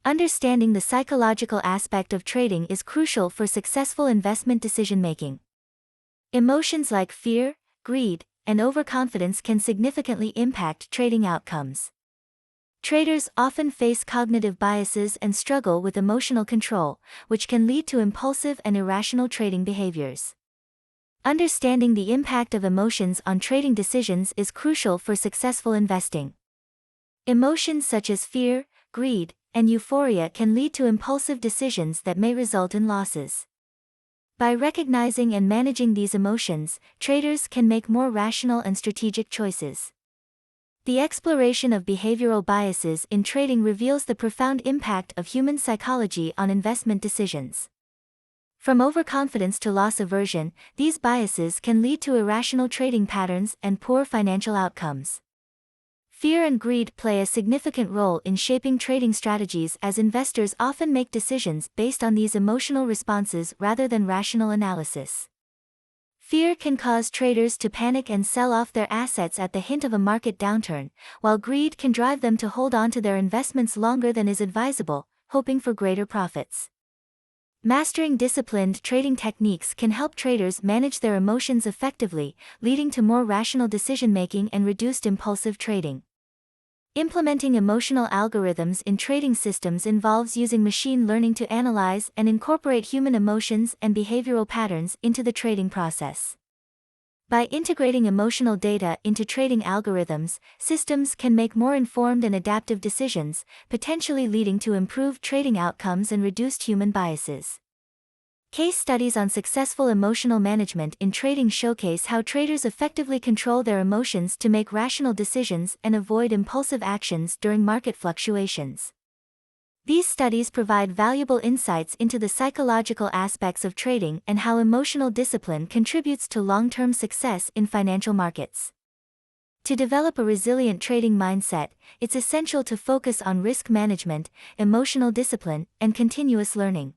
Understanding the psychological aspect of trading is crucial for successful investment decision-making. Emotions like fear, greed, and overconfidence can significantly impact trading outcomes. Traders often face cognitive biases and struggle with emotional control, which can lead to impulsive and irrational trading behaviors. Understanding the impact of emotions on trading decisions is crucial for successful investing. Emotions such as fear, greed, and euphoria can lead to impulsive decisions that may result in losses. By recognizing and managing these emotions, traders can make more rational and strategic choices. The exploration of behavioral biases in trading reveals the profound impact of human psychology on investment decisions. From overconfidence to loss aversion, these biases can lead to irrational trading patterns and poor financial outcomes. Fear and greed play a significant role in shaping trading strategies, as investors often make decisions based on these emotional responses rather than rational analysis. Fear can cause traders to panic and sell off their assets at the hint of a market downturn, while greed can drive them to hold on to their investments longer than is advisable, hoping for greater profits. Mastering disciplined trading techniques can help traders manage their emotions effectively, leading to more rational decision-making and reduced impulsive trading. Implementing emotional algorithms in trading systems involves using machine learning to analyze and incorporate human emotions and behavioral patterns into the trading process. By integrating emotional data into trading algorithms, systems can make more informed and adaptive decisions, potentially leading to improved trading outcomes and reduced human biases. Case studies on successful emotional management in trading showcase how traders effectively control their emotions to make rational decisions and avoid impulsive actions during market fluctuations. These studies provide valuable insights into the psychological aspects of trading and how emotional discipline contributes to long-term success in financial markets. To develop a resilient trading mindset, it's essential to focus on risk management, emotional discipline, and continuous learning.